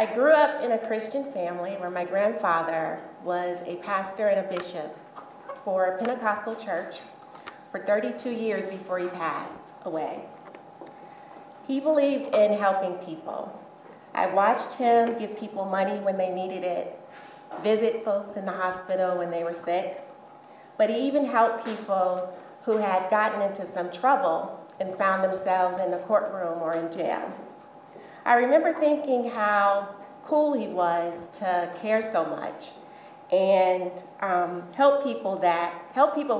I grew up in a Christian family where my grandfather was a pastor and a bishop for a Pentecostal church for 32 years before he passed away. He believed in helping people. I watched him give people money when they needed it, visit folks in the hospital when they were sick, but he even helped people who had gotten into some trouble and found themselves in the courtroom or in jail. I remember thinking how cool he was to care so much and help people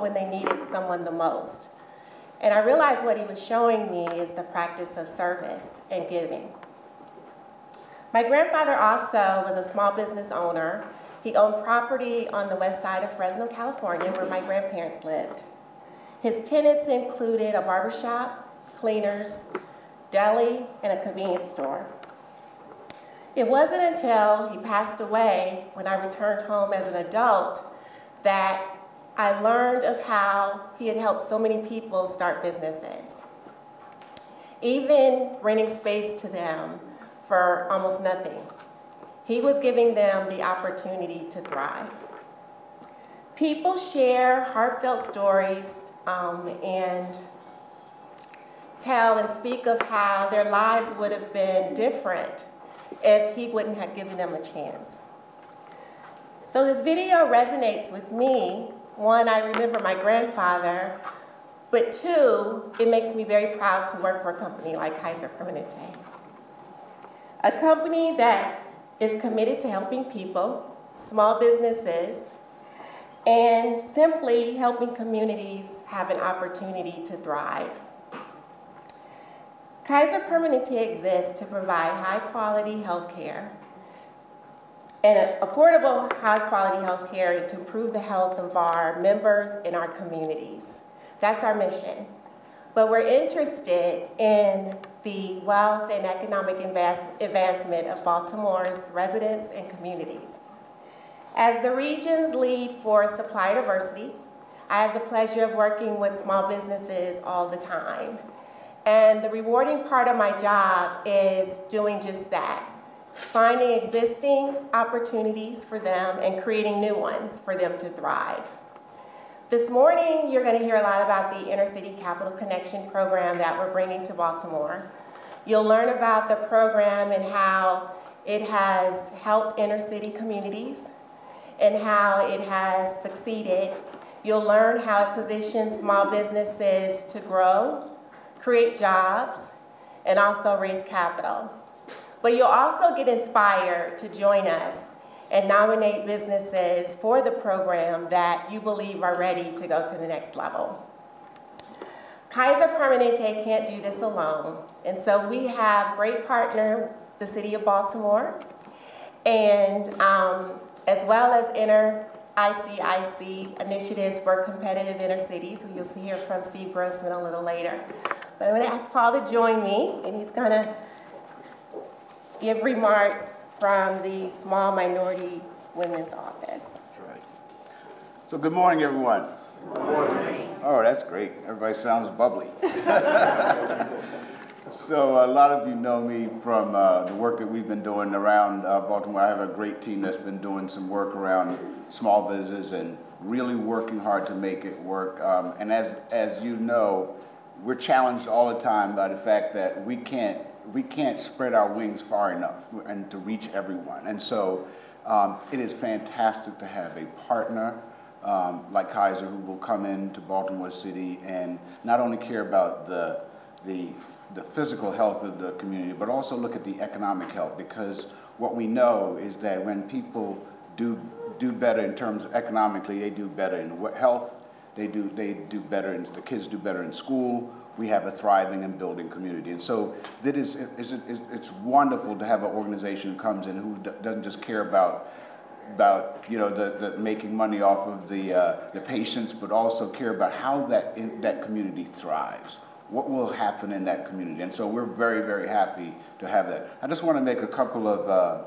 when they needed someone the most. And I realized what he was showing me is the practice of service and giving. My grandfather also was a small business owner. He owned property on the west side of Fresno, California, where my grandparents lived. His tenants included a barbershop, cleaners, deli, and a convenience store. It wasn't until he passed away, when I returned home as an adult, that I learned of how he had helped so many people start businesses, even renting space to them for almost nothing. He was giving them the opportunity to thrive. People share heartfelt stories and tell and speak of how their lives would have been different if he wouldn't have given them a chance. So this video resonates with me. One, I remember my grandfather, but two, it makes me very proud to work for a company like Kaiser Permanente. A company that is committed to helping people, small businesses, and simply helping communities have an opportunity to thrive. Kaiser Permanente exists to provide high-quality health care and affordable high-quality health care to improve the health of our members and our communities. That's our mission. But we're interested in the wealth and economic advancement of Baltimore's residents and communities. As the region's lead for supply diversity, I have the pleasure of working with small businesses all the time. And the rewarding part of my job is doing just that, finding existing opportunities for them and creating new ones for them to thrive. This morning, you're going to hear a lot about the Inner City Capital Connection program that we're bringing to Baltimore. You'll learn about the program and how it has helped inner city communities and how it has succeeded. You'll learn how it positions small businesses to grow, create jobs, and also raise capital. But you'll also get inspired to join us and nominate businesses for the program that you believe are ready to go to the next level. Kaiser Permanente can't do this alone, and so we have great partner, the City of Baltimore, and as well as ICIC initiatives for competitive inner cities, who you'll hear from Steve Grossman a little later. But I'm going to ask Paul to join me, and he's going to give remarks from the Small Minority Women's Office. That's right. So good morning, everyone. Good morning. Oh, that's great. Everybody sounds bubbly. So a lot of you know me from the work that we've been doing around Baltimore. I have a great team that's been doing some work around small business and really working hard to make it work. And as you know, we're challenged all the time by the fact that we can't spread our wings far enough and to reach everyone. And so it is fantastic to have a partner like Kaiser who will come into Baltimore City and not only care about the physical health of the community, but also look at the economic health, because what we know is that when people do better in terms of economically, they do better in health, they do better, the kids do better in school. We have a thriving and building community. And so it's wonderful to have an organization who comes in who doesn't just care about the making money off of the patients, but also care about how that community thrives. What will happen in that community? And so we're very, very happy to have that. I just want to make a couple of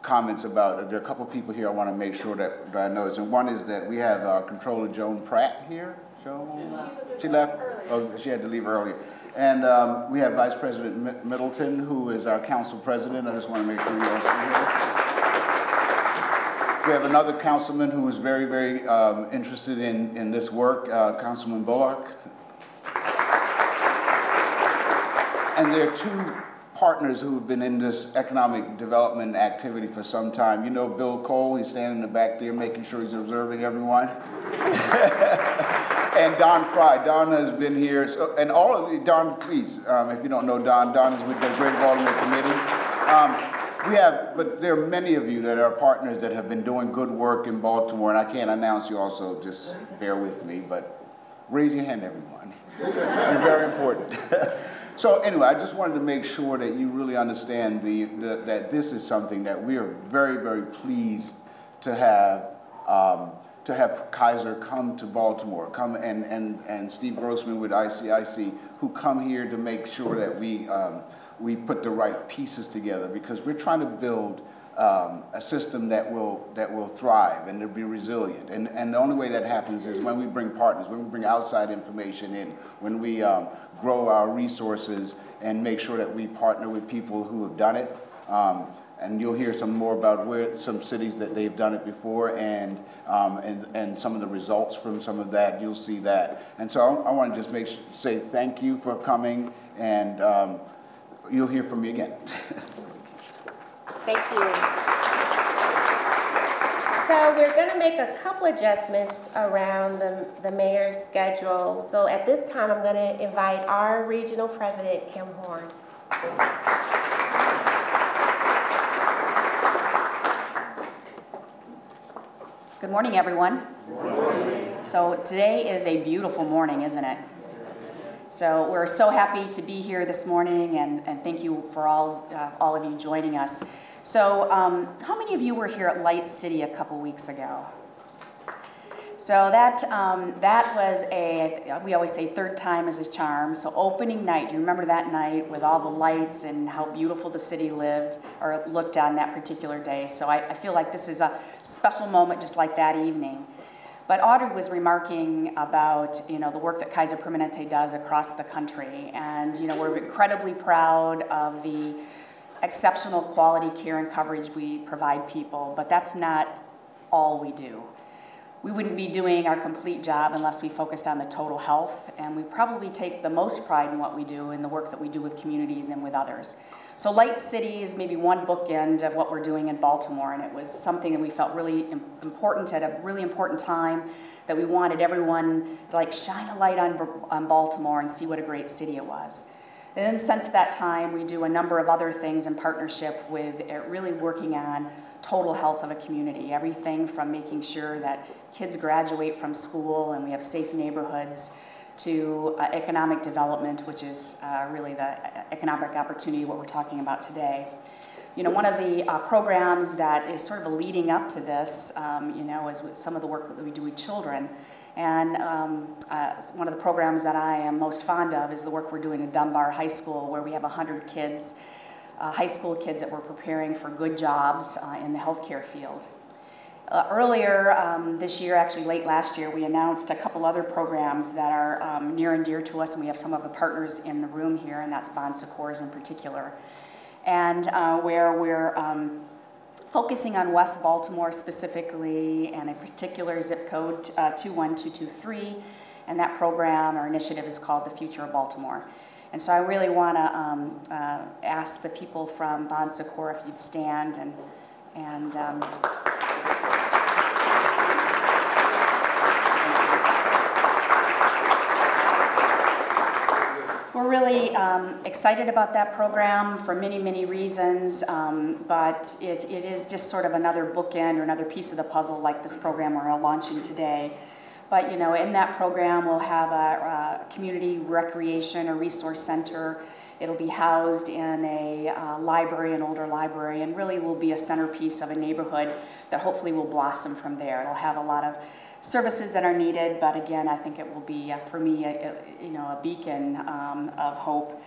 comments about, there are a couple of people here I want to make sure that I notice. And one is that we have our Controller Joan Pratt here. She left? Oh, she had to leave earlier. And we have Vice President Middleton, who is our council president. I just want to make sure you all see her. We have another councilman who is very, very interested in this work, Councilman Bullock. And there are two partners who have been in this economic development activity for some time. You know Bill Cole, he's standing in the back there making sure he's observing everyone. And Don Fry. Don has been here, and all of you, Don, please, if you don't know Don, Don is with the Greater Baltimore Committee. But there are many of you that are partners that have been doing good work in Baltimore, and I can't announce you all, so just bear with me, but raise your hand, everyone. You're very important. So anyway, I just wanted to make sure that you really understand that this is something that we are very, very pleased to have Kaiser come to Baltimore, come and Steve Grossman with ICIC, who come here to make sure that we put the right pieces together, because we're trying to build a system that will thrive and to be resilient. And the only way that happens is when we bring partners, when we bring outside information in, when we grow our resources and make sure that we partner with people who have done it. And you'll hear some more about some cities that they've done it before, and some of the results from some of that. You'll see that. And so I want to just say thank you for coming, and you'll hear from me again. Thank you. So we're going to make a couple adjustments around the mayor's schedule. So at this time, I'm going to invite our regional president, Kim Horn. Good morning, everyone. Good morning. So today is a beautiful morning, isn't it? So we're so happy to be here this morning, and thank you for all of you joining us. So how many of you were here at Light City a couple weeks ago? So that was we always say third time is a charm. So opening night, do you remember that night with all the lights and how beautiful the city looked on that particular day? So I feel like this is a special moment just like that evening. But Audrey was remarking about, the work that Kaiser Permanente does across the country. And, we're incredibly proud of the exceptional quality care and coverage we provide people, but that's not all we do. We wouldn't be doing our complete job unless we focused on the total health, and we probably take the most pride in what we do and the work that we do with communities and with others. So Light City is maybe one bookend of what we're doing in Baltimore, and it was something that we felt really important at a really important time, that we wanted everyone to shine a light on Baltimore and see what a great city it was. And then since that time, we do a number of other things in partnership with really working on total health of a community. Everything from making sure that kids graduate from school and we have safe neighborhoods, to economic development, which is really the economic opportunity, what we're talking about today. One of the programs that is sort of leading up to this, is with some of the work that we do with children. And one of the programs that I am most fond of is the work we're doing at Dunbar High School, where we have 100 kids, high school kids that we're preparing for good jobs in the healthcare field. Earlier this year, actually late last year, we announced a couple other programs that are near and dear to us, and we have some of the partners in the room here, and that's Bon Secours in particular. And where we're focusing on West Baltimore specifically, and a particular zip code 21223, and that program or initiative is called The Future of Baltimore. And so I really want to ask the people from Bon Secours if you'd stand and we're really excited about that program for many, many reasons, but it is just sort of another bookend or another piece of the puzzle like this program we're launching today. But in that program we'll have a community recreation or resource center. It'll be housed in a library, an older library, and really will be a centerpiece of a neighborhood that hopefully will blossom from there. It'll have a lot of services that are needed, but again, I think it will be, for me, a beacon of hope.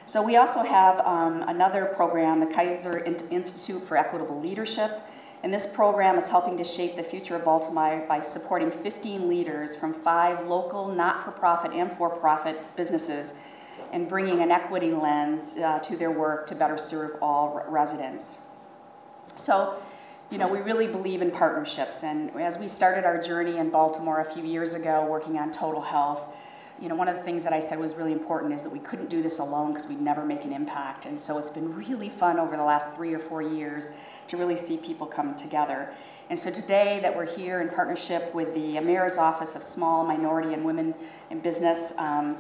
So we also have another program, the Kaiser Institute for Equitable Leadership, And this program is helping to shape the future of Baltimore by supporting 15 leaders from 5 local not-for-profit and for-profit businesses and bringing an equity lens to their work to better serve all residents. So, you know, we really believe in partnerships, and as we started our journey in Baltimore a few years ago working on total health, you know, one of the things that I said was really important is that we couldn't do this alone because we'd never make an impact. And so it's been really fun over the last 3 or 4 years to really see people come together. And so today that we're here in partnership with the Mayor's Office of Small, Minority, and Women in Business, I'm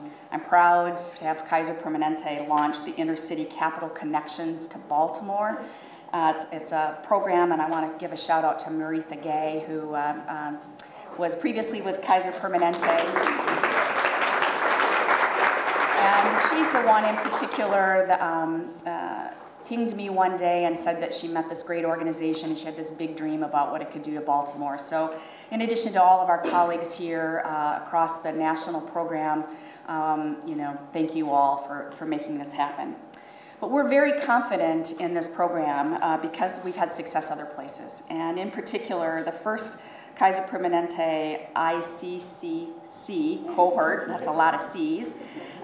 proud to have Kaiser Permanente launch the Intercity Capital Connections to Baltimore. It's a program, and I want to give a shout out to Maritha Gay, who was previously with Kaiser Permanente. And she's the one in particular that pinged me one day and said that she met this great organization and she had this big dream about what it could do to Baltimore. So in addition to all of our colleagues here across the national program, you know, thank you all for making this happen. But we're very confident in this program because we've had success other places. And in particular, the first Kaiser Permanente ICCC cohort, that's a lot of C's,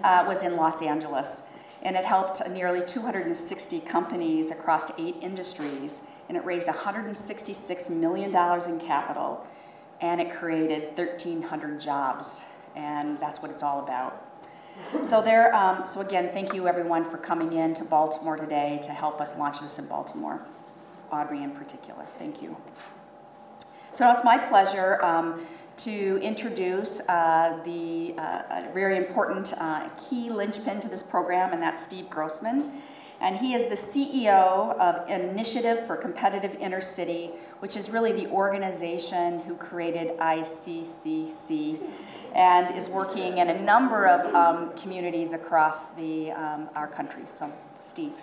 was in Los Angeles. And it helped nearly 260 companies across 8 industries, and it raised $166 million in capital, and it created 1,300 jobs, and that's what it's all about. So so again, thank you everyone for coming in to Baltimore today to help us launch this in Baltimore. Audrey in particular, thank you. So it's my pleasure to introduce the very important key linchpin to this program, and that's Steve Grossman. And he is the CEO of Initiative for Competitive Intercity, which is really the organization who created ICCC and is working in a number of communities across our country. So, Steve.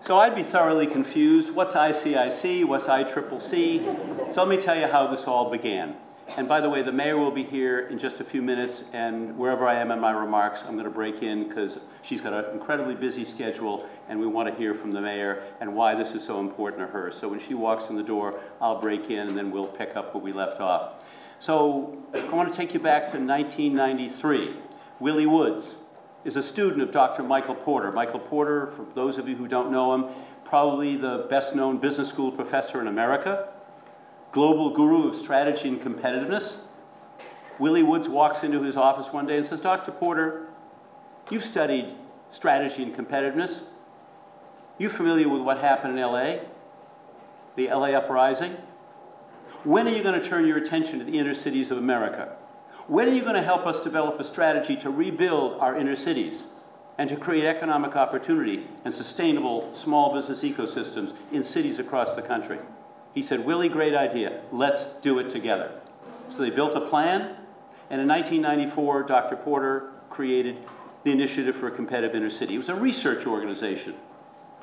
So I'd be thoroughly confused. What's ICIC? What's ICCC? So let me tell you how this all began. And by the way, the mayor will be here in just a few minutes, and wherever I am in my remarks, I'm going to break in because she's got an incredibly busy schedule, and we want to hear from the mayor and why this is so important to her. So when she walks in the door, I'll break in, and then we'll pick up where we left off. So I want to take you back to 1993. Willie Woods is a student of Dr. Michael Porter. Michael Porter, for those of you who don't know him, probably the best-known business school professor in America, global guru of strategy and competitiveness. Willie Woods walks into his office one day and says, Dr. Porter, you've studied strategy and competitiveness. You familiar with what happened in LA? The LA uprising? When are you going to turn your attention to the inner cities of America? When are you going to help us develop a strategy to rebuild our inner cities and to create economic opportunity and sustainable small business ecosystems in cities across the country? He said, Willie, great idea. Let's do it together. So they built a plan, and in 1994, Dr. Porter created the Initiative for a Competitive Inner City. It was a research organization.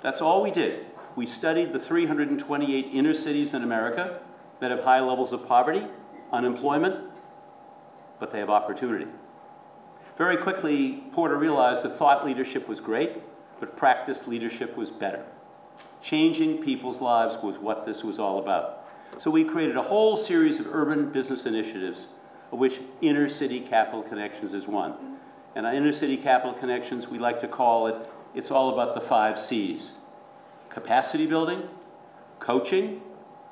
That's all we did. We studied the 328 inner cities in America that have high levels of poverty, unemployment, but they have opportunity. Very quickly, Porter realized that thought leadership was great, but practice leadership was better. Changing people's lives was what this was all about. So we created a whole series of urban business initiatives, of which Inner City Capital Connections is one. And our Inner City Capital Connections, we like to call it, it's all about the 5 C's. Capacity building, coaching,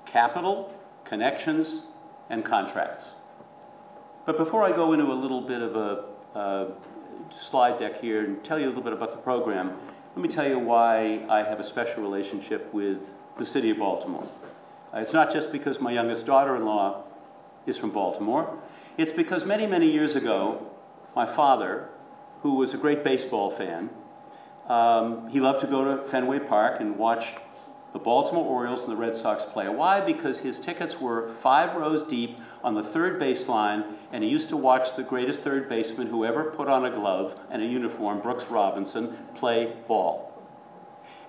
capital, connections, and contracts. But before I go into a little bit of a slide deck here and tell you a little bit about the program, let me tell you why I have a special relationship with the city of Baltimore. It's not just because my youngest daughter-in-law is from Baltimore. It's because many, many years ago, my father, who was a great baseball fan, he loved to go to Fenway Park and watch the Baltimore Orioles and the Red Sox play. Why? Because his tickets were 5 rows deep on the third baseline, and he used to watch the greatest third baseman who ever put on a glove and a uniform, Brooks Robinson, play ball.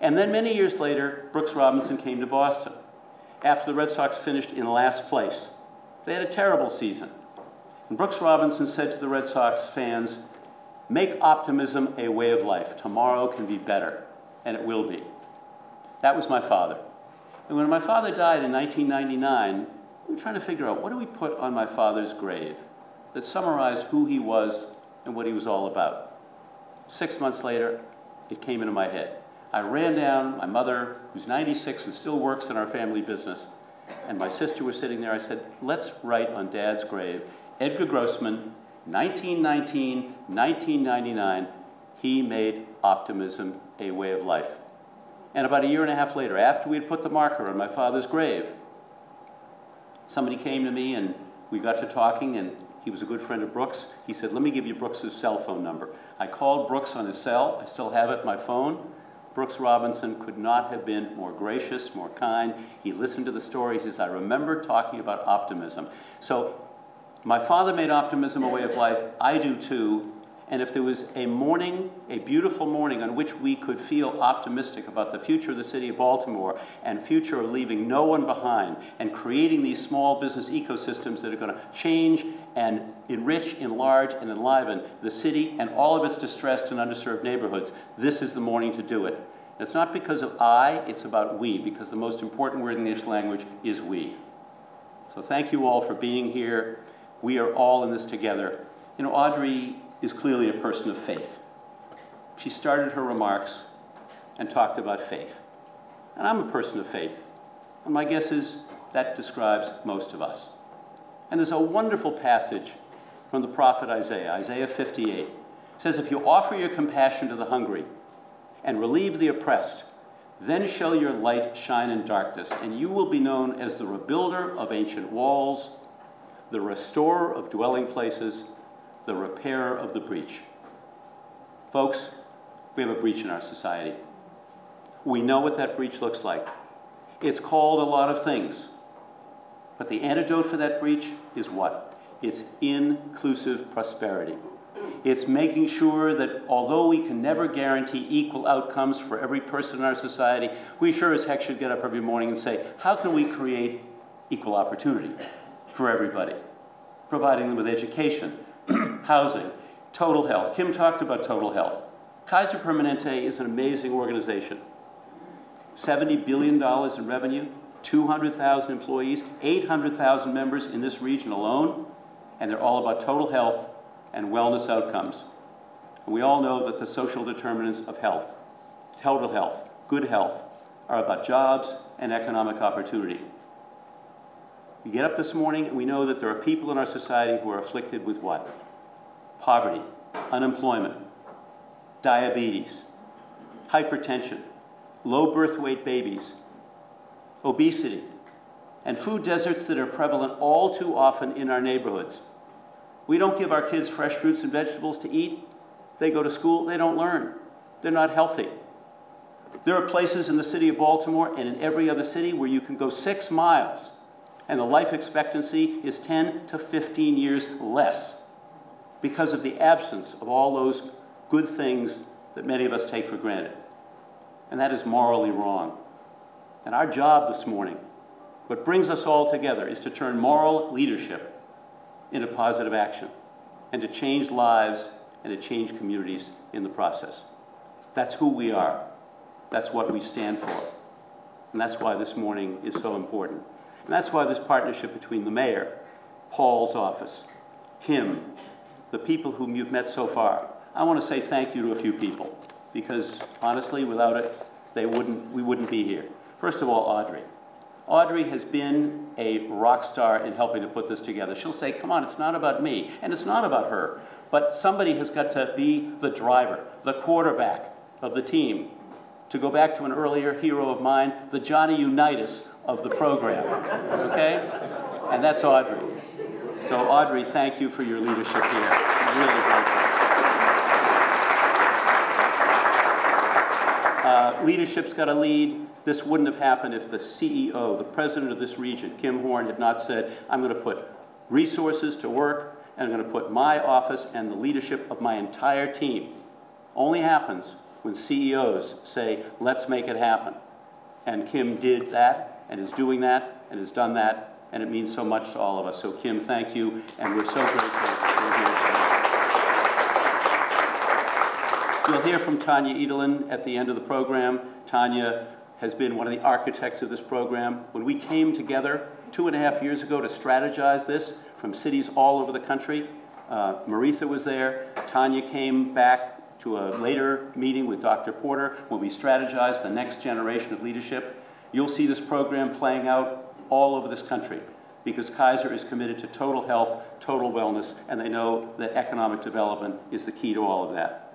And then many years later, Brooks Robinson came to Boston after the Red Sox finished in last place. They had a terrible season. And Brooks Robinson said to the Red Sox fans, Make optimism a way of life. Tomorrow can be better, and it will be. That was my father. And when my father died in 1999, we were trying to figure out, what do we put on my father's grave that summarized who he was and what he was all about? 6 months later, it came into my head. I ran down, my mother, who's 96 and still works in our family business, and my sister was sitting there. I said, let's write on Dad's grave, Edgar Grossman, 1919, 1999, he made optimism a way of life. And about a year and a half later, after we had put the marker on my father's grave, somebody came to me and we got to talking, and he was a good friend of Brooks. He said, let me give you Brooks's cell phone number. I called Brooks on his cell. I still have it on my phone. Brooks Robinson could not have been more gracious, more kind. He listened to the story. He says, I remember talking about optimism. So my father made optimism a way of life. I do too. And if there was a morning, a beautiful morning on which we could feel optimistic about the future of the city of Baltimore and future of leaving no one behind and creating these small business ecosystems that are going to change and enrich, enlarge, and enliven the city and all of its distressed and underserved neighborhoods, this is the morning to do it. And it's not because of I, it's about we, because the most important word in the English language is we. So thank you all for being here. We are all in this together. You know, Audrey is clearly a person of faith. She started her remarks and talked about faith. And I'm a person of faith. And my guess is that describes most of us. And there's a wonderful passage from the prophet Isaiah, Isaiah 58. It says, if you offer your compassion to the hungry and relieve the oppressed, then shall your light shine in darkness, and you will be known as the rebuilder of ancient walls, the restorer of dwelling places, the repairer of the breach. Folks, we have a breach in our society. We know what that breach looks like. It's called a lot of things. But the antidote for that breach is what? It's inclusive prosperity. It's making sure that although we can never guarantee equal outcomes for every person in our society, we sure as heck should get up every morning and say, how can we create equal opportunity for everybody? Providing them with education, housing, total health. Kim talked about total health. Kaiser Permanente is an amazing organization. $70 billion in revenue, 200,000 employees, 800,000 members in this region alone, and they're all about total health and wellness outcomes. And we all know that the social determinants of health, total health, good health, are about jobs and economic opportunity. We get up this morning and we know that there are people in our society who are afflicted with what? Poverty, unemployment, diabetes, hypertension, low birth weight babies, obesity, and food deserts that are prevalent all too often in our neighborhoods. We don't give our kids fresh fruits and vegetables to eat. They go to school, they don't learn. They're not healthy. There are places in the city of Baltimore and in every other city where you can go 6 miles and the life expectancy is 10 to 15 years less because of the absence of all those good things that many of us take for granted. And that is morally wrong. And our job this morning, what brings us all together, is to turn moral leadership into positive action and to change lives and to change communities in the process. That's who we are. That's what we stand for. And that's why this morning is so important. And that's why this partnership between the mayor, Paul's office, Kim, the people whom you've met so far. I want to say thank you to a few people, because honestly, without it, we wouldn't be here. First of all, Audrey. Audrey has been a rock star in helping to put this together. She'll say, come on, it's not about me, and it's not about her, but somebody has got to be the driver, the quarterback of the team. To go back to an earlier hero of mine, the Johnny Unitas of the program, okay? And that's Audrey. So Audrey, thank you for your leadership here. Really great. Leadership's got to lead. This wouldn't have happened if the CEO, the president of this region, Kim Horn, had not said, I'm going to put resources to work, and I'm going to put my office and the leadership of my entire team. Only happens when CEOs say, let's make it happen. And Kim did that, and is doing that, and has done that, and it means so much to all of us. So Kim, thank you, and we're so grateful for you here today. You'll hear from Tanya Edelin at the end of the program. Tanya has been one of the architects of this program. When we came together 2.5 years ago to strategize this from cities all over the country, Maritha was there. Tanya came back to a later meeting with Dr. Porter when we strategized the next generation of leadership. You'll see this program playing out all over this country because Kaiser is committed to total health, total wellness, and they know that economic development is the key to all of that.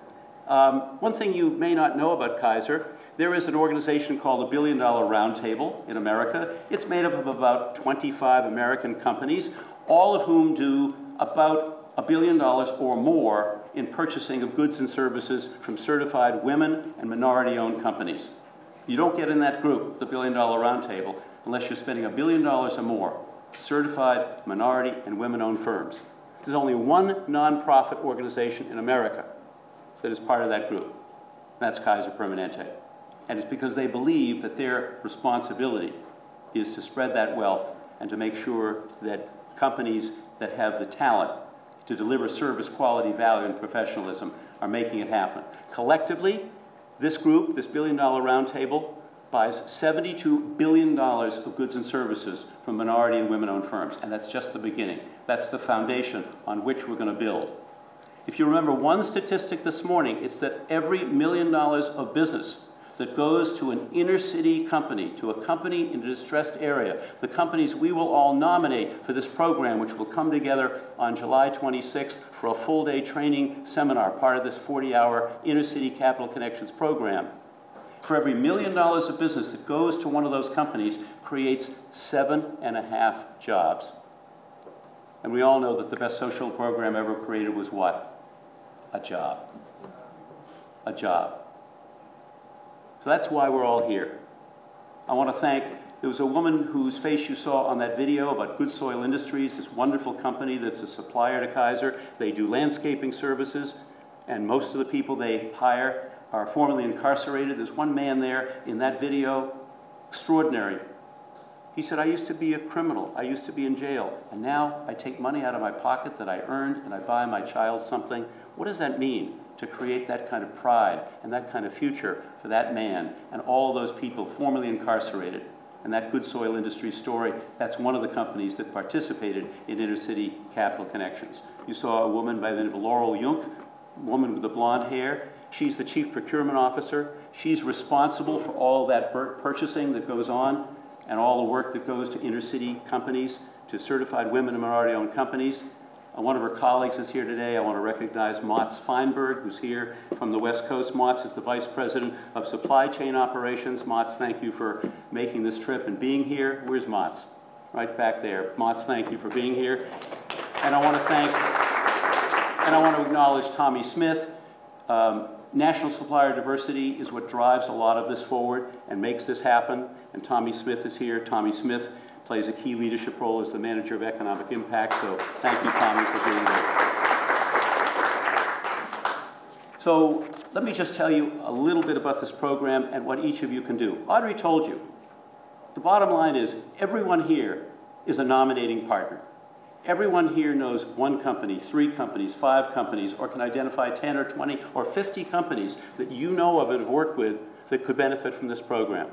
One thing you may not know about Kaiser, there is an organization called the $1 Billion Roundtable in America. It's made up of about 25 American companies, all of whom do about $1 billion or more in purchasing of goods and services from certified women and minority-owned companies. You don't get in that group, the $1 Billion Roundtable, unless you're spending $1 billion or more, certified minority and women-owned firms. There's only one nonprofit organization in America that is part of that group. That's Kaiser Permanente. And it's because they believe that their responsibility is to spread that wealth and to make sure that companies that have the talent to deliver service, quality, value, and professionalism are making it happen. Collectively, this group, this $1 Billion Roundtable, buys $72 billion of goods and services from minority and women-owned firms. And that's just the beginning. That's the foundation on which we're going to build. If you remember one statistic this morning, it's that every $1 million of business that goes to an inner city company, to a company in a distressed area, the companies we will all nominate for this program, which will come together on July 26th for a full-day training seminar, part of this 40-hour Inner City Capital Connections program. For every $1 million of business that goes to one of those companies creates 7.5 jobs. And we all know that the best social program ever created was what? A job. A job. So that's why we're all here. I want to thank, there was a woman whose face you saw on that video about Good Soil Industries, this wonderful company that's a supplier to Kaiser. They do landscaping services, and most of the people they hire are formerly incarcerated. There's one man there in that video, extraordinary. He said, I used to be a criminal. I used to be in jail. And now I take money out of my pocket that I earned and I buy my child something. What does that mean to create that kind of pride and that kind of future for that man and all those people formerly incarcerated? And that Good Soil Industries story, that's one of the companies that participated in Inner City Capital Connections. You saw a woman by the name of Laurel Yunk, a woman with the blonde hair. She's the chief procurement officer. She's responsible for all that purchasing that goes on and all the work that goes to inner city companies, to certified women and minority-owned companies. One of her colleagues is here today. I want to recognize Mats Feinberg, who's here from the West Coast. Mats is the Vice President of Supply Chain Operations. Mats, thank you for making this trip and being here. Where's Mats? Right back there. Mats, thank you for being here. And I want to acknowledge Tommy Smith. National supplier diversity is what drives a lot of this forward and makes this happen. And Tommy Smith is here. Tommy Smith plays a key leadership role as the manager of economic impact. So thank you, Tommy, for being here. So let me just tell you a little bit about this program and what each of you can do. Audrey told you, the bottom line is everyone here is a nominating partner. Everyone here knows one company, 3 companies, 5 companies, or can identify 10 or 20 or 50 companies that you know of and have worked with that could benefit from this program.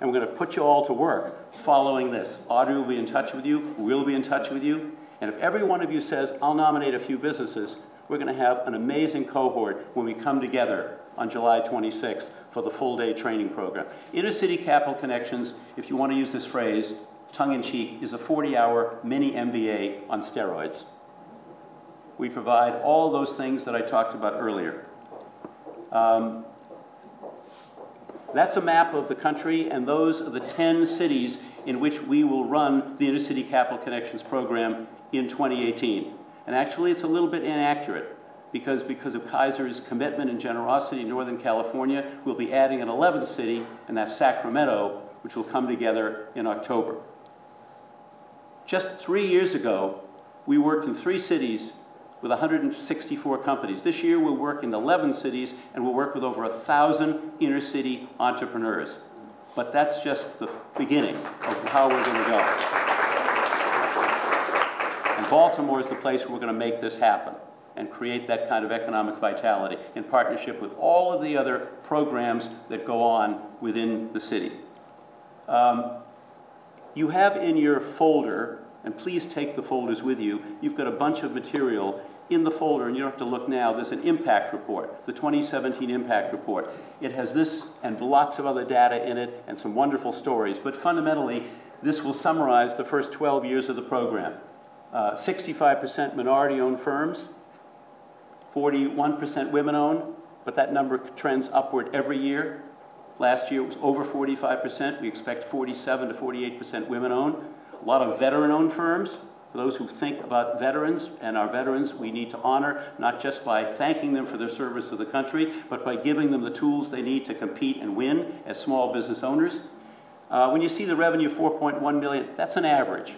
And we're going to put you all to work following this. Audrey will be in touch with you. We'll be in touch with you. And if every one of you says, I'll nominate a few businesses, we're going to have an amazing cohort when we come together on July 26th for the full-day training program. Inner City Capital Connections, if you want to use this phrase, tongue-in-cheek, is a 40-hour mini MBA on steroids. We provide all those things that I talked about earlier. That's a map of the country, and those are the 10 cities in which we will run the Inner City Capital Connections program in 2018. And actually, it's a little bit inaccurate because of Kaiser's commitment and generosity in Northern California, we'll be adding an 11th city, and that's Sacramento, which will come together in October. Just 3 years ago, we worked in 3 cities with 164 companies. This year, we'll work in 11 cities, and we'll work with over 1,000 inner city entrepreneurs. But that's just the beginning of how we're going to go. And Baltimore is the place where we're going to make this happen. and create that kind of economic vitality in partnership with all of the other programs that go on within the city. You have in your folder, and please take the folders with you, you've got a bunch of material in the folder, and you don't have to look now. There's an impact report, the 2017 impact report. It has this and lots of other data in it and some wonderful stories, but fundamentally, this will summarize the first 12 years of the program. 65% minority-owned firms, 41% women-owned, but that number trends upward every year. Last year it was over 45%. We expect 47 to 48% women-owned. A lot of veteran-owned firms. For those who think about veterans and our veterans, we need to honor not just by thanking them for their service to the country, but by giving them the tools they need to compete and win as small business owners. When you see the revenue, 4.1 million, that's an average.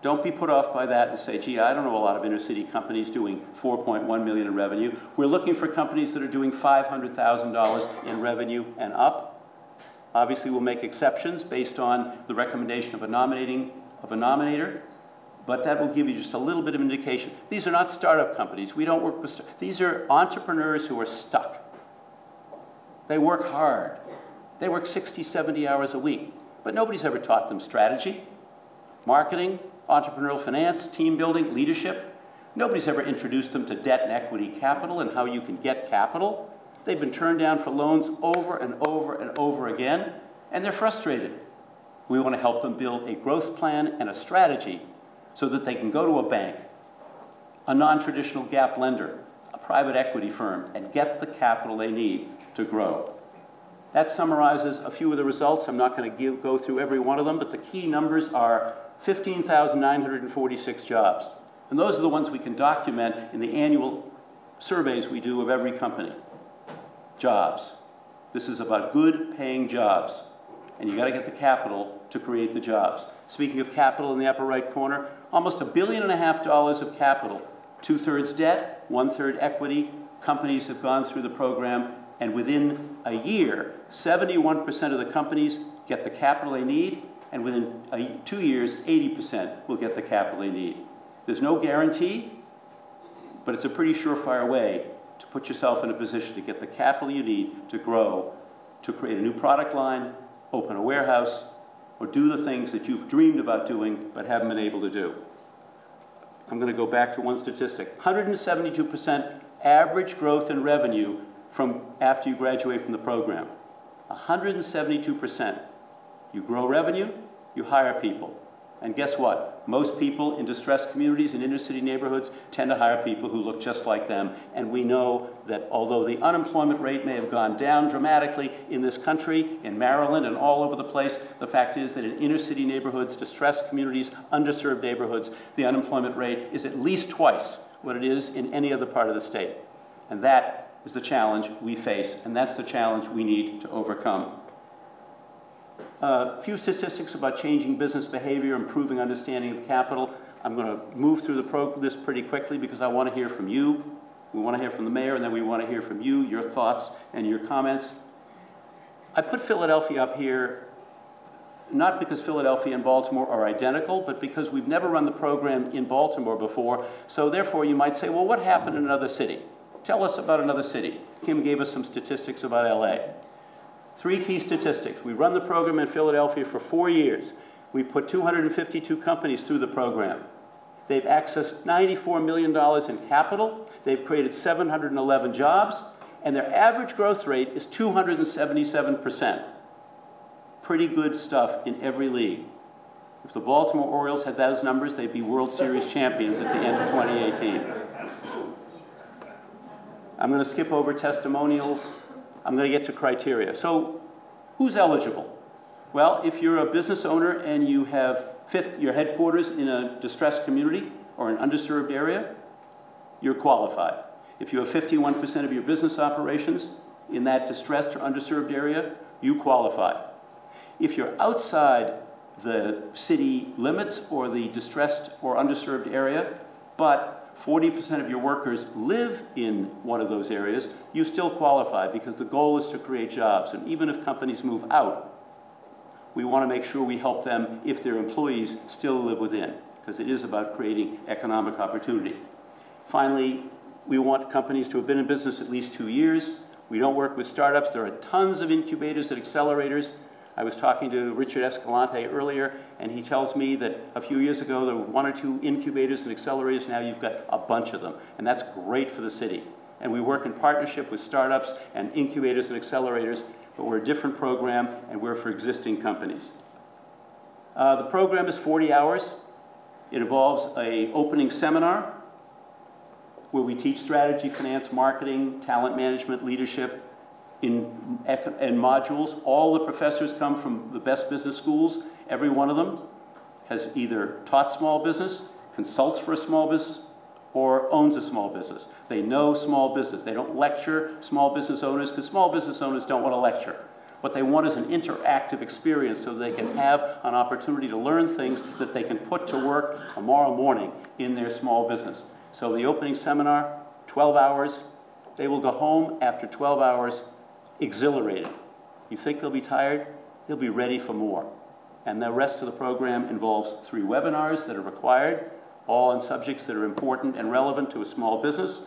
Don't be put off by that and say, gee, I don't know a lot of inner city companies doing 4.1 million in revenue. We're looking for companies that are doing $500,000 in revenue and up. Obviously, we'll make exceptions based on the recommendation of a nominator, but that will give you just a little bit of indication. These are not startup companies. We don't work with, these are entrepreneurs who are stuck. They work hard. They work 60, 70 hours a week, but nobody's ever taught them strategy, marketing, entrepreneurial finance, team building, leadership. Nobody's ever introduced them to debt and equity capital and how you can get capital. They've been turned down for loans over and over and over again, and they're frustrated. We want to help them build a growth plan and a strategy so that they can go to a bank, a non-traditional gap lender, a private equity firm, and get the capital they need to grow. That summarizes a few of the results. I'm not going to go through every one of them, but the key numbers are 15,946 jobs. And those are the ones we can document in the annual surveys we do of every company. Jobs. This is about good paying jobs. And you got to get the capital to create the jobs. Speaking of capital in the upper right corner, almost $1.5 billion of capital. 2/3 debt, 1/3 equity. Companies have gone through the program, and within a year, 71% of the companies get the capital they need, and within 2 years, 80% will get the capital they need. There's no guarantee, but it's a pretty surefire way to put yourself in a position to get the capital you need to grow, to create a new product line, open a warehouse, or do the things that you've dreamed about doing but haven't been able to do. I'm going to go back to one statistic. 172% average growth in revenue from after you graduate from the program. 172%. You grow revenue, you hire people. And guess what? Most people in distressed communities in inner city neighborhoods tend to hire people who look just like them. And we know that although the unemployment rate may have gone down dramatically in this country, in Maryland and all over the place, the fact is that in inner city neighborhoods, distressed communities, underserved neighborhoods, the unemployment rate is at least twice what it is in any other part of the state. And that is the challenge we face, and that's the challenge we need to overcome. A few statistics about changing business behavior, improving understanding of capital. I'm going to move through this pretty quickly because I want to hear from you. We want to hear from the mayor, and then we want to hear from you, your thoughts and your comments. I put Philadelphia up here not because Philadelphia and Baltimore are identical, but because we've never run the program in Baltimore before. So therefore, you might say, well, what happened in another city? Tell us about another city. Kim gave us some statistics about LA. 3 key statistics. We run the program in Philadelphia for 4 years. We put 252 companies through the program. They've accessed $94 million in capital. They've created 711 jobs, and their average growth rate is 277%. Pretty good stuff in every league. If the Baltimore Orioles had those numbers, they'd be World Series champions at the end of 2018. I'm going to skip over testimonials. I'm going to get to criteria. So, who's eligible? Well, if you're a business owner and you have your headquarters in a distressed community or an underserved area, you're qualified. If you have 51% of your business operations in that distressed or underserved area, you qualify. If you're outside the city limits or the distressed or underserved area, but 40% of your workers live in one of those areas, you still qualify because the goal is to create jobs. And even if companies move out, we want to make sure we help them if their employees still live within, because it is about creating economic opportunity. Finally, we want companies to have been in business at least 2 years. We don't work with startups. There are tons of incubators and accelerators. I was talking to Richard Escalante earlier, and he tells me that a few years ago there were 1 or 2 incubators and accelerators. Now you've got a bunch of them, and that's great for the city. And we work in partnership with startups and incubators and accelerators, but we're a different program, and we're for existing companies. The program is 40 hours. It involves an opening seminar where we teach strategy, finance, marketing, talent management, leadership in modules. All the professors come from the best business schools. Every one of them has either taught small business, consults for a small business, or owns a small business. They know small business. They don't lecture small business owners because small business owners don't want to lecture. What they want is an interactive experience so they can have an opportunity to learn things that they can put to work tomorrow morning in their small business. So the opening seminar, 12 hours. They will go home after 12 hours exhilarated. You think they'll be tired? They'll be ready for more. And the rest of the program involves 3 webinars that are required, all on subjects that are important and relevant to a small business.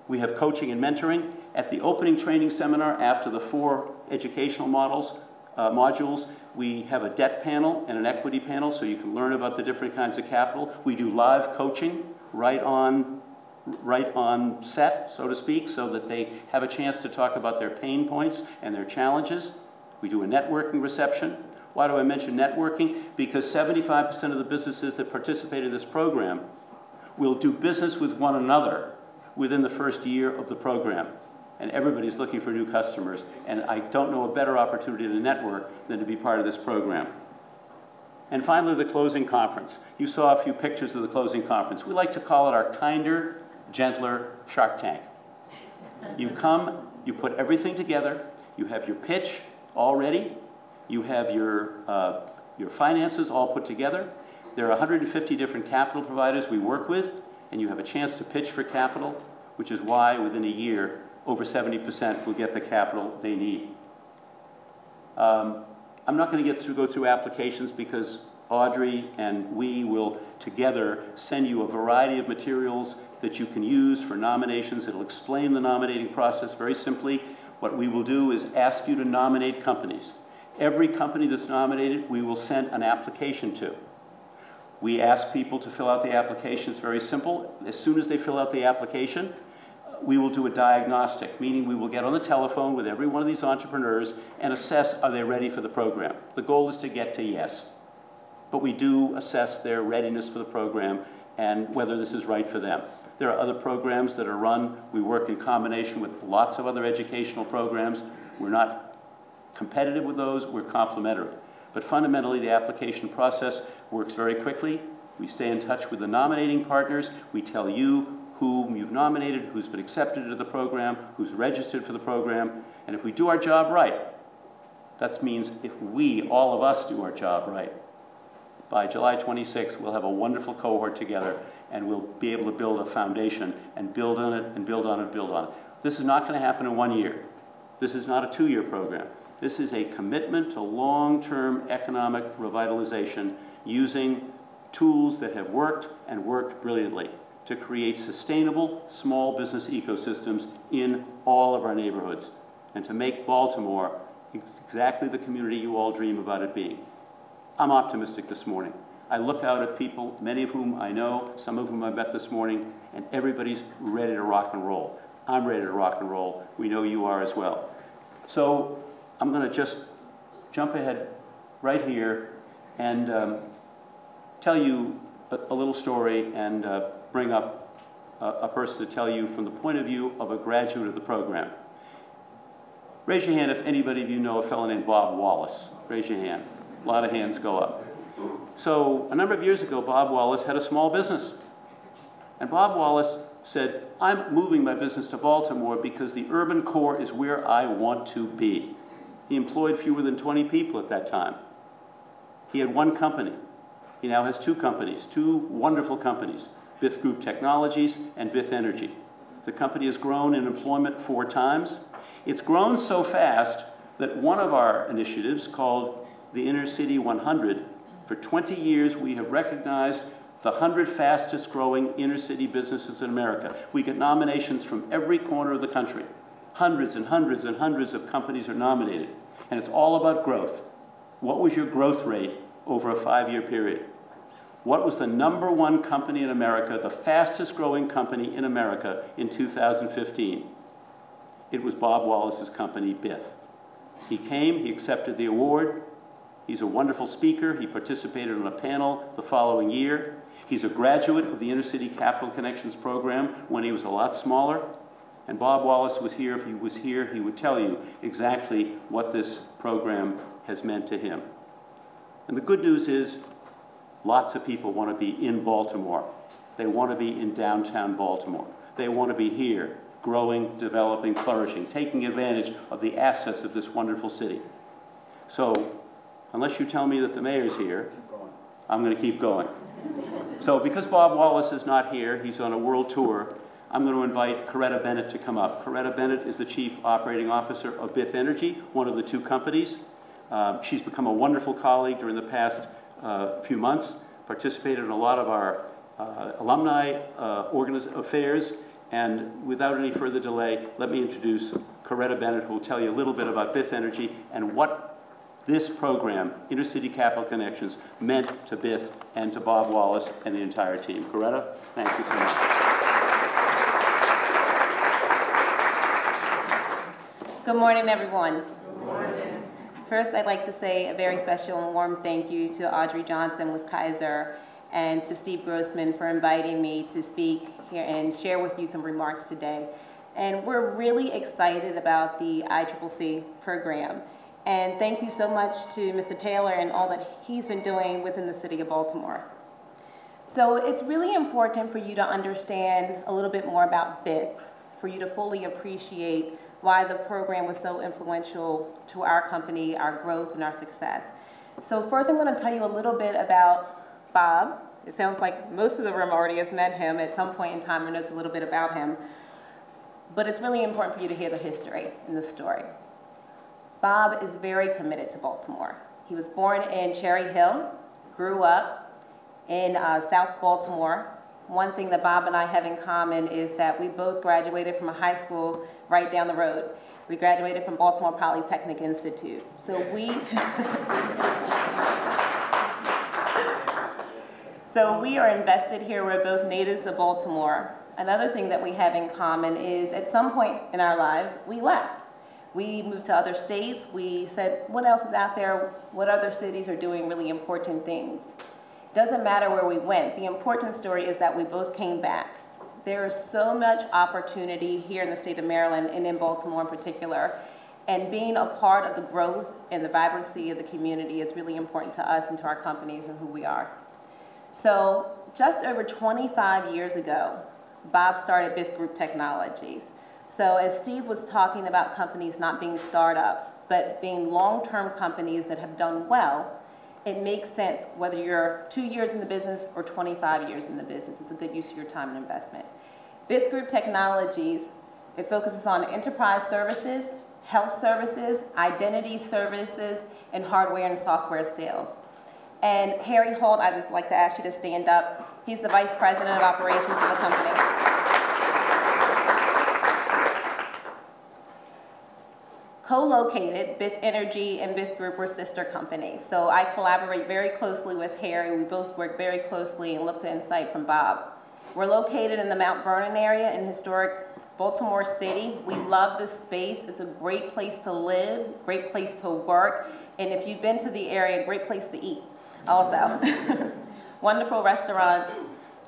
We have coaching and mentoring. At the opening training seminar, after the 4 educational modules, we have a debt panel and an equity panel so you can learn about the different kinds of capital. We do live coaching right on set, so to speak, so that they have a chance to talk about their pain points and their challenges. We do a networking reception. Why do I mention networking? Because 75% of the businesses that participate in this program will do business with one another within the first year of the program. And everybody's looking for new customers. And I don't know a better opportunity to network than to be part of this program. And finally, the closing conference. You saw a few pictures of the closing conference. We like to call it our kinder, gentler Shark Tank. You come, you put everything together, you have your pitch all ready, you have your finances all put together. There are 150 different capital providers we work with, and you have a chance to pitch for capital, which is why within a year, over 70% will get the capital they need. I'm not going to go through applications because Audrey and we will together send you a variety of materials that you can use for nominations. It'll explain the nominating process very simply. What we will do is ask you to nominate companies. Every company that's nominated, we will send an application to. We ask people to fill out the application. It's very simple. As soon as they fill out the application, we will do a diagnostic, meaning we will get on the telephone with every one of these entrepreneurs and assess, are they ready for the program? The goal is to get to yes. But we do assess their readiness for the program and whether this is right for them. There are other programs that are run. We work in combination with lots of other educational programs. We're not competitive with those, we're complementary. But fundamentally, the application process works very quickly. We stay in touch with the nominating partners. We tell you whom you've nominated, who's been accepted into the program, who's registered for the program. And if we do our job right, that means if we, all of us, do our job right, by July 26th, we'll have a wonderful cohort together, and we'll be able to build a foundation and build on it and build on it and build on it. This is not going to happen in 1 year. This is not a 2-year program. This is a commitment to long-term economic revitalization using tools that have worked and worked brilliantly to create sustainable small business ecosystems in all of our neighborhoods and to make Baltimore exactly the community you all dream about it being. I'm optimistic this morning. I look out at people, many of whom I know, some of whom I met this morning, and everybody's ready to rock and roll. I'm ready to rock and roll. We know you are as well. So I'm going to just jump ahead right here and tell you a little story and bring up a person to tell you from the point of view of a graduate of the program. Raise your hand if anybody of you know a fellow named Bob Wallace. Raise your hand. A lot of hands go up. So a number of years ago, Bob Wallace had a small business. And Bob Wallace said, I'm moving my business to Baltimore because the urban core is where I want to be. He employed fewer than 20 people at that time. He had 1 company. He now has 2 companies, 2 wonderful companies, Bith Group Technologies and Bith Energy. The company has grown in employment 4 times. It's grown so fast that one of our initiatives, called the Inner City 100, for 20 years we have recognized the 100 fastest growing inner city businesses in America. We get nominations from every corner of the country. Hundreds and hundreds and hundreds of companies are nominated. And it's all about growth. What was your growth rate over a 5-year period? What was the #1 company in America, the fastest growing company in America in 2015? It was Bob Wallace's company, Bith. He came, he accepted the award. He's a wonderful speaker. He participated on a panel the following year. He's a graduate of the Inner City Capital Connections program when he was a lot smaller. And Bob Wallace was here. If he was here, he would tell you exactly what this program has meant to him. And the good news is, lots of people want to be in Baltimore. They want to be in downtown Baltimore. They want to be here, growing, developing, flourishing, taking advantage of the assets of this wonderful city. So, unless you tell me that the mayor's here, I'm going to keep going. So because Bob Wallace is not here, he's on a world tour, I'm going to invite Coretta Bennett to come up. Coretta Bennett is the Chief Operating Officer of Bith Energy, one of the 2 companies. She's become a wonderful colleague during the past few months, participated in a lot of our alumni affairs, and without any further delay, let me introduce Coretta Bennett, who will tell you a little bit about Bith Energy and what this program, Inner City Capital Connections, meant to Bith and to Bob Wallace and the entire team. Coretta, thank you so much. Good morning, everyone. Good morning. First, I'd like to say a very special and warm thank you to Audrey Johnson with Kaiser and to Steve Grossman for inviting me to speak here and share with you some remarks today. And we're really excited about the ICCC program. And thank you so much to Mr. Taylor and all that he's been doing within the city of Baltimore. So it's really important for you to understand a little bit more about Bith, for you to fully appreciate why the program was so influential to our company, our growth, and our success. So first I'm going to tell you a little bit about Bob. It sounds like most of the room already has met him at some point in time and knows a little bit about him. But it's really important for you to hear the history and the story. Bob is very committed to Baltimore. He was born in Cherry Hill, grew up in South Baltimore. One thing that Bob and I have in common is that we both graduated from a high school right down the road. We graduated from Baltimore Polytechnic Institute. So we are invested here. We're both natives of Baltimore. Another thing that we have in common is at some point in our lives, we left. We moved to other states. We said, what else is out there? What other cities are doing really important things? Doesn't matter where we went. The important story is that we both came back. There is so much opportunity here in the state of Maryland and in Baltimore in particular. And being a part of the growth and the vibrancy of the community is really important to us and to our companies and who we are. So just over 25 years ago, Bob started Bith Group Technologies. So as Steve was talking about companies not being startups, but being long-term companies that have done well, it makes sense whether you're 2 years in the business or 25 years in the business. It's a good use of your time and investment. Bith Group Technologies, it focuses on enterprise services, health services, identity services, and hardware and software sales. And Harry Holt, I'd just like to ask you to stand up. He's the Vice President of Operations of the company. Co-located, Bith Energy and Bith Group were sister companies. So I collaborate very closely with Harry. We both work very closely and look to insight from Bob. We're located in the Mount Vernon area in historic Baltimore City. We love this space. It's a great place to live, great place to work, and if you've been to the area, great place to eat also. Wonderful restaurants.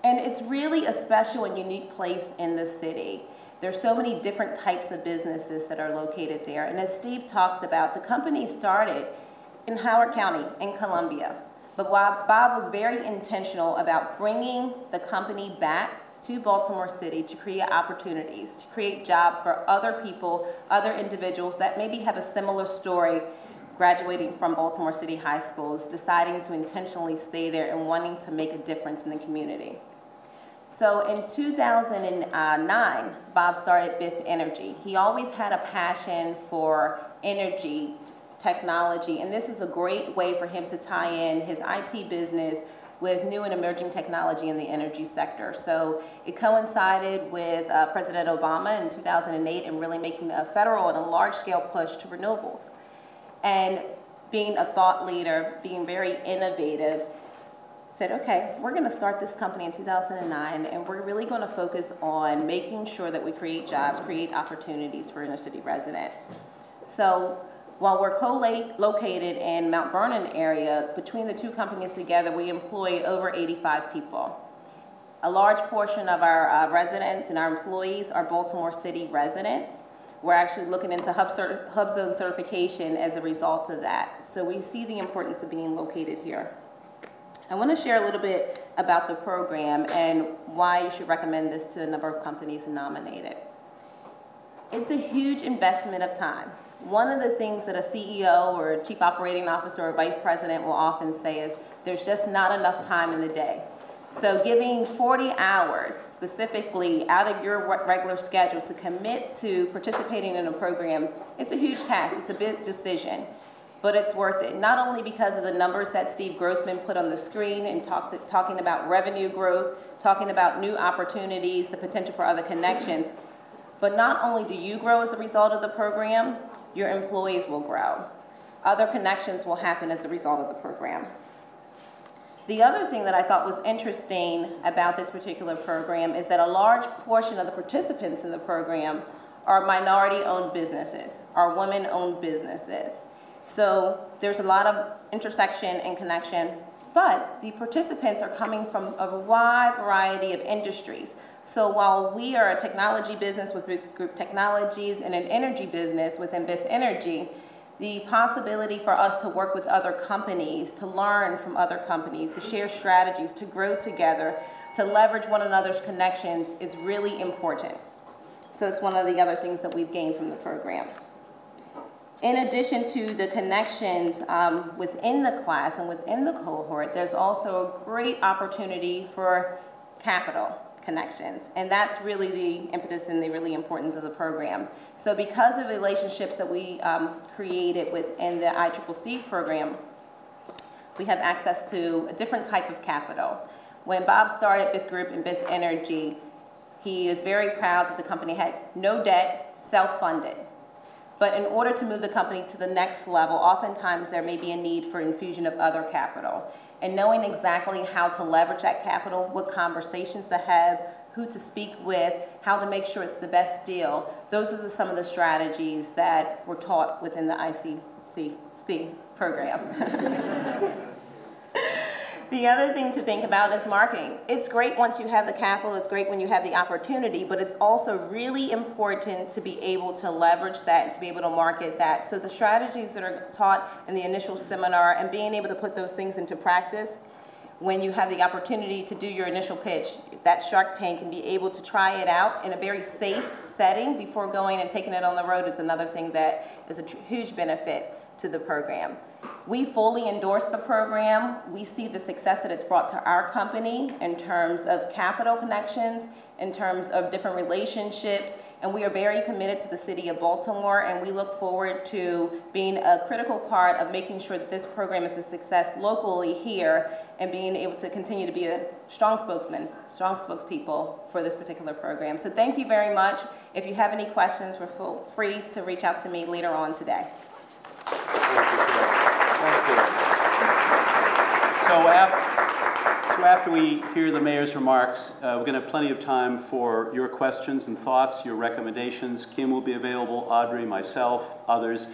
And it's really a special and unique place in the city. There's so many different types of businesses that are located there. And as Steve talked about, the company started in Howard County in Columbia. But Bob was very intentional about bringing the company back to Baltimore City to create opportunities, to create jobs for other people, other individuals that maybe have a similar story graduating from Baltimore City high schools, deciding to intentionally stay there and wanting to make a difference in the community. So in 2009, Bob started Bith Energy. He always had a passion for energy technology, and this is a great way for him to tie in his IT business with new and emerging technology in the energy sector. So it coincided with President Obama in 2008 and really making a federal and a large-scale push to renewables. And being a thought leader, being very innovative, said, okay, we're going to start this company in 2009, and we're really going to focus on making sure that we create jobs, create opportunities for inner city residents. So while we're co-located in Mount Vernon area, between the two companies together, we employ over 85 people. A large portion of our residents and our employees are Baltimore City residents. We're actually looking into hub zone certification as a result of that. So we see the importance of being located here. I want to share a little bit about the program and why you should recommend this to a number of companies and nominate it. It's a huge investment of time. One of the things that a CEO or a chief operating officer or vice president will often say is there's just not enough time in the day. So giving 40 hours specifically out of your regular schedule to commit to participating in a program, it's a huge task, it's a big decision, but it's worth it. Not only because of the numbers that Steve Grossman put on the screen and talking about revenue growth, talking about new opportunities, the potential for other connections, but not only do you grow as a result of the program, your employees will grow. Other connections will happen as a result of the program. The other thing that I thought was interesting about this particular program is that a large portion of the participants in the program are minority-owned businesses, are women-owned businesses. So there's a lot of intersection and connection, but the participants are coming from a wide variety of industries. So while we are a technology business with Group Technologies and an energy business within Bith Energy, the possibility for us to work with other companies, to learn from other companies, to share strategies, to grow together, to leverage one another's connections is really important. So it's one of the other things that we've gained from the program. In addition to the connections within the class and within the cohort, there's also a great opportunity for capital connections, and that's really the impetus and the really importance of the program. So because of the relationships that we created within the ICCC program, we have access to a different type of capital. When Bob started Bith Group and Bith Energy, he is very proud that the company had no debt, self-funded. But in order to move the company to the next level, oftentimes there may be a need for infusion of other capital. And knowing exactly how to leverage that capital, what conversations to have, who to speak with, how to make sure it's the best deal, those are some of the strategies that were taught within the ICCC program. The other thing to think about is marketing. It's great once you have the capital, it's great when you have the opportunity, but it's also really important to be able to leverage that and to be able to market that. So the strategies that are taught in the initial seminar and being able to put those things into practice when you have the opportunity to do your initial pitch, that Shark Tank, and be able to try it out in a very safe setting before going and taking it on the road is another thing that is a huge benefit to the program. We fully endorse the program. We see the success that it's brought to our company in terms of capital connections, in terms of different relationships, and we are very committed to the city of Baltimore, and we look forward to being a critical part of making sure that this program is a success locally here and being able to continue to be a strong spokesman, strong spokespeople for this particular program. So thank you very much. If you have any questions, we're free to reach out to me later on today. Thank you. So after we hear the mayor's remarks, we're going to have plenty of time for your questions and thoughts, your recommendations. Kim will be available, Audrey, myself, others.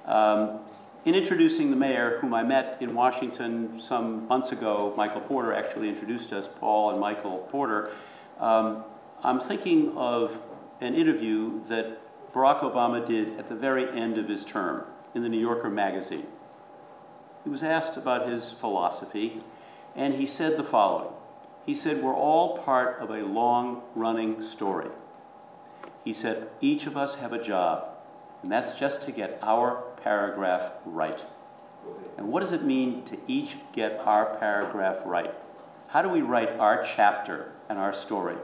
In introducing the mayor, whom I met in Washington some months ago, Michael Porter actually introduced us, Paul and Michael Porter, I'm thinking of an interview that Barack Obama did at the very end of his term in the New Yorker magazine. He was asked about his philosophy, and he said the following. He said, we're all part of a long-running story. He said, each of us have a job, and that's just to get our paragraph right. And what does it mean to each get our paragraph right? How do we write our chapter and our story?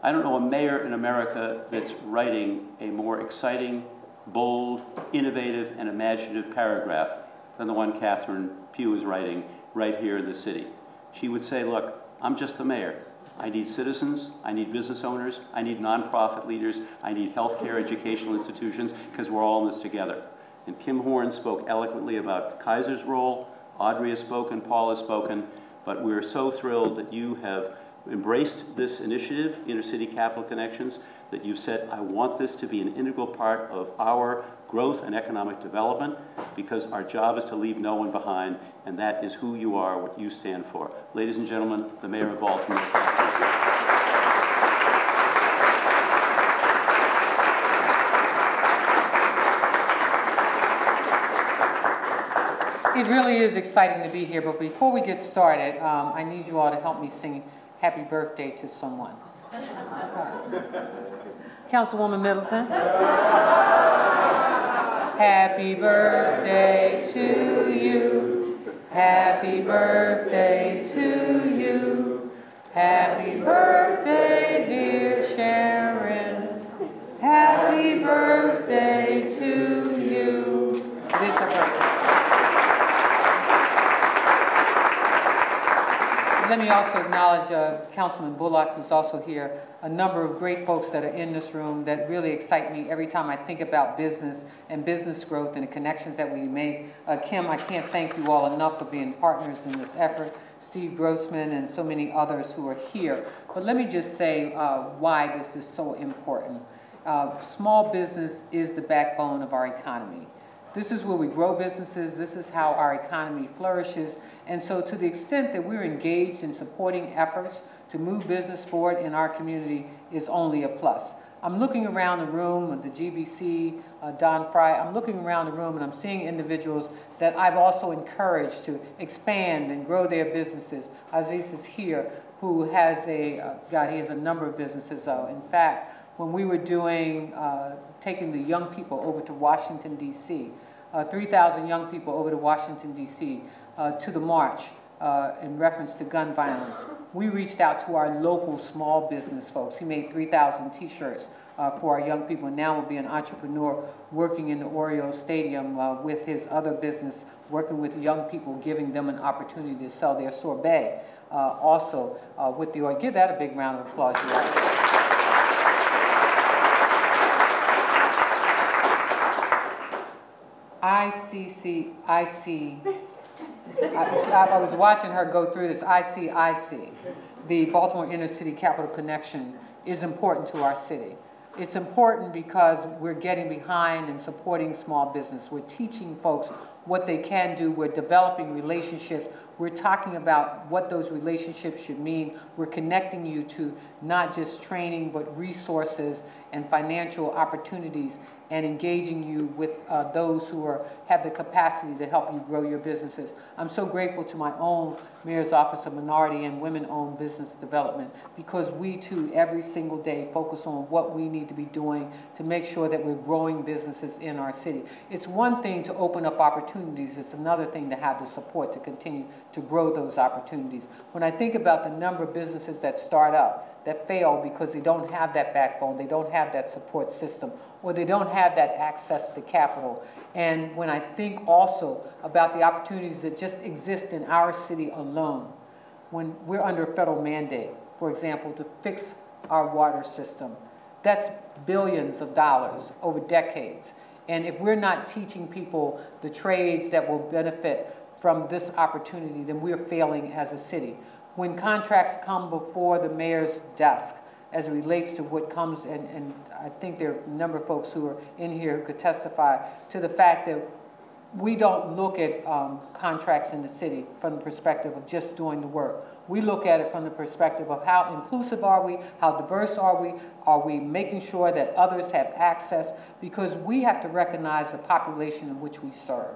I don't know a mayor in America that's writing a more exciting, bold, innovative, and imaginative paragraph than the one Catherine Pugh is writing right here in the city. she would say, look, I'm just the mayor. I need citizens, I need business owners, I need nonprofit leaders, I need healthcare educational institutions, because we're all in this together. And Kim Horn spoke eloquently about Kaiser's role, Audrey has spoken, Paul has spoken, but we're so thrilled that you have embraced this initiative, Inner City Capital Connections, that you said, I want this to be an integral part of our growth and economic development, because our job is to leave no one behind, and that is who you are, what you stand for. Ladies and gentlemen, the Mayor of Baltimore. It really is exciting to be here, but before we get started, I need you all to help me sing happy birthday to someone. Councilwoman Middleton. Happy birthday to you. Happy birthday to you. Happy birthday, dear Sharon. Happy birthday to you. It is her birthday. Let me also acknowledge Councilman Bullock, who's also here, a number of great folks that are in this room that really excite me every time I think about business and business growth and the connections that we make. Kim, I can't thank you all enough for being partners in this effort. Steve Grossman and so many others who are here. But let me just say why this is so important. Small business is the backbone of our economy. This is where we grow businesses. This is how our economy flourishes. And so to the extent that we're engaged in supporting efforts to move business forward in our community is only a plus. I'm looking around the room at the GBC, Don Fry, I'm looking around the room and I'm seeing individuals that I've also encouraged to expand and grow their businesses. Aziz is here, who has he has a number of businesses. In fact, when we were doing, taking the young people over to Washington, D.C., 3,000 young people over to Washington, D.C., to the march in reference to gun violence, we reached out to our local small business folks. He made 3,000 t-shirts for our young people, and now will be an entrepreneur working in the Orioles Stadium with his other business, working with young people, giving them an opportunity to sell their sorbet. Also with the Orioles. Give that a big round of applause, you all. I was watching her go through this. ICIC, the Baltimore Inner City Capital Connection, is important to our city. It's important because we're getting behind and supporting small business. We're teaching folks what they can do. We're developing relationships. We're talking about what those relationships should mean. We're connecting you to not just training, but resources and financial opportunities, and engaging you with those who have the capacity to help you grow your businesses. I'm so grateful to my own Mayor's Office of Minority and Women-Owned Business Development, because we too, every single day, focus on what we need to be doing to make sure that we're growing businesses in our city. It's one thing to open up opportunities, it's another thing to have the support to continue to grow those opportunities. When I think about the number of businesses that start up, that fail because they don't have that backbone, they don't have that support system, or they don't have that access to capital. And when I think also about the opportunities that just exist in our city alone, when we're under a federal mandate, for example, to fix our water system, that's billions of dollars over decades. And if we're not teaching people the trades that will benefit from this opportunity, then we're failing as a city. When contracts come before the mayor's desk, as it relates to what comes, and I think there are a number of folks who are in here who could testify to the fact that we don't look at contracts in the city from the perspective of just doing the work. We look at it from the perspective of how inclusive are we, how diverse are we making sure that others have access, because we have to recognize the population in which we serve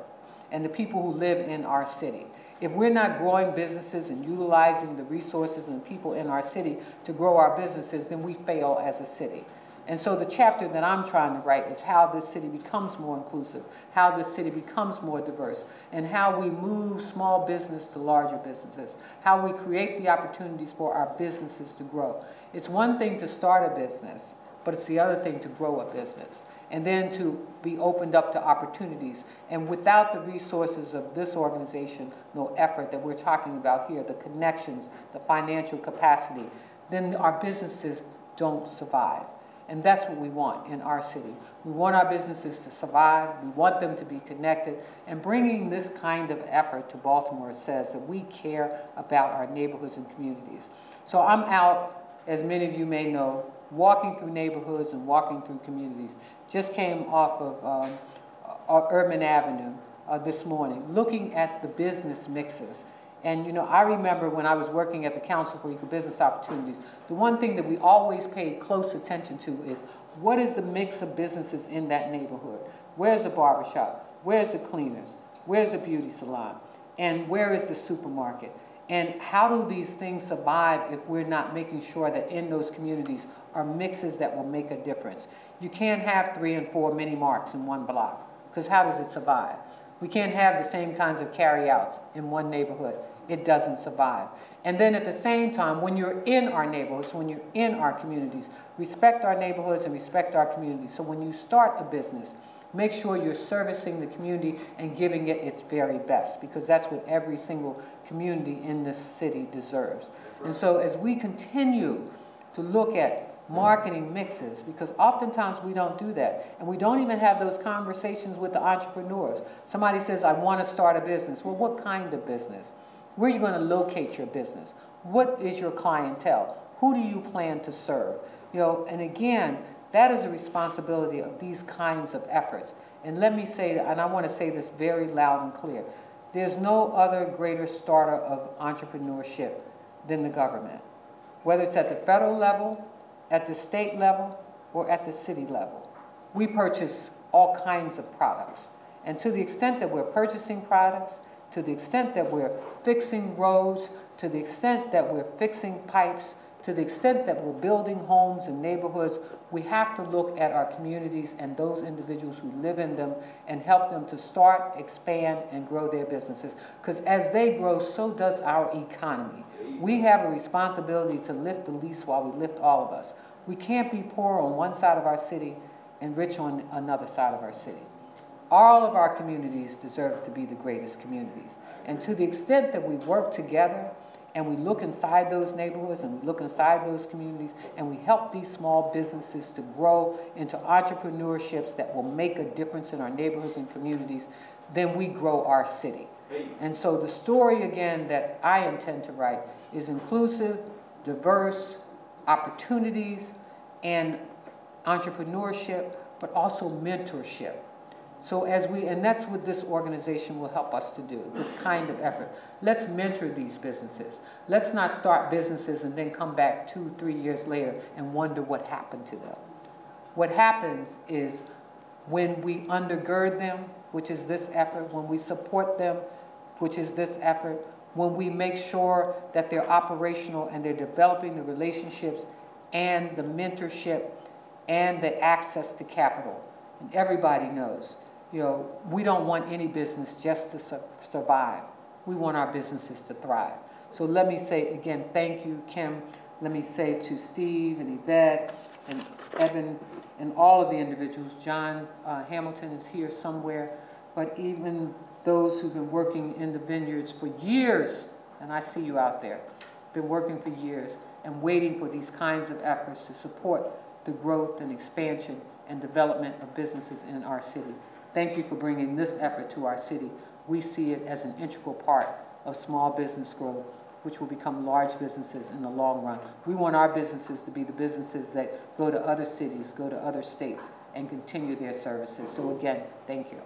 and the people who live in our city. If we're not growing businesses and utilizing the resources and the people in our city to grow our businesses, then we fail as a city. And so the chapter that I'm trying to write is how this city becomes more inclusive, how this city becomes more diverse, and how we move small business to larger businesses, how we create the opportunities for our businesses to grow. It's one thing to start a business, but it's the other thing to grow a business. and then to be opened up to opportunities. And without the resources of this organization, no effort that we're talking about here, the connections, the financial capacity, then our businesses don't survive. And that's what we want in our city. We want our businesses to survive. We want them to be connected. And bringing this kind of effort to Baltimore says that we care about our neighborhoods and communities. So I'm out, as many of you may know, walking through neighborhoods and walking through communities. Just came off of Urban Avenue this morning, looking at the business mixes. And you know, I remember when I was working at the Council for Equal Business Opportunities, the one thing that we always paid close attention to is what is the mix of businesses in that neighborhood? Where's the barbershop? Where's the cleaners? Where's the beauty salon? And where is the supermarket? And how do these things survive if we're not making sure that in those communities are mixes that will make a difference? You can't have 3 and 4 mini marts in one block, because how does it survive? We can't have the same kinds of carryouts in one neighborhood. It doesn't survive. And then at the same time, when you're in our neighborhoods, when you're in our communities, respect our neighborhoods and respect our communities. So when you start a business, make sure you're servicing the community and giving it its very best, because that's what every single community in this city deserves. And so as we continue to look at marketing mixes, because oftentimes we don't do that, and we don't even have those conversations with the entrepreneurs. Somebody says, I want to start a business. Well, what kind of business? Where are you going to locate your business? What is your clientele? Who do you plan to serve? You know, and again, that is a responsibility of these kinds of efforts. And let me say, and I want to say this very loud and clear, there's no other greater starter of entrepreneurship than the government. Whether it's at the federal level, at the state level, or at the city level. We purchase all kinds of products. And to the extent that we're purchasing products, to the extent that we're fixing roads, to the extent that we're fixing pipes, to the extent that we're building homes and neighborhoods, we have to look at our communities and those individuals who live in them and help them to start, expand, and grow their businesses. Because as they grow, so does our economy. We have a responsibility to lift the least while we lift all of us. We can't be poor on one side of our city and rich on another side of our city. All of our communities deserve to be the greatest communities. And to the extent that we work together and we look inside those neighborhoods and we look inside those communities and we help these small businesses to grow into entrepreneurships that will make a difference in our neighborhoods and communities, then we grow our city. And so the story, again, that I intend to write is inclusive, diverse, opportunities, and entrepreneurship, but also mentorship. So and that's what this organization will help us to do, this kind of effort. Let's mentor these businesses. Let's not start businesses and then come back 2-3 years later and wonder what happened to them. What happens is when we undergird them, which is this effort, when we support them, which is this effort, when we make sure that they're operational and they're developing the relationships and the mentorship and the access to capital. And everybody knows, you know, we don't want any business just to survive. We want our businesses to thrive. So let me say again, thank you, Kim. Let me say to Steve and Yvette and Evan and all of the individuals. John Hamilton is here somewhere, but even those who've been working in the vineyards for years, and I see you out there, been working for years and waiting for these kinds of efforts to support the growth and expansion and development of businesses in our city. Thank you for bringing this effort to our city. We see it as an integral part of small business growth, which will become large businesses in the long run. We want our businesses to be the businesses that go to other cities, go to other states, and continue their services. So again, thank you.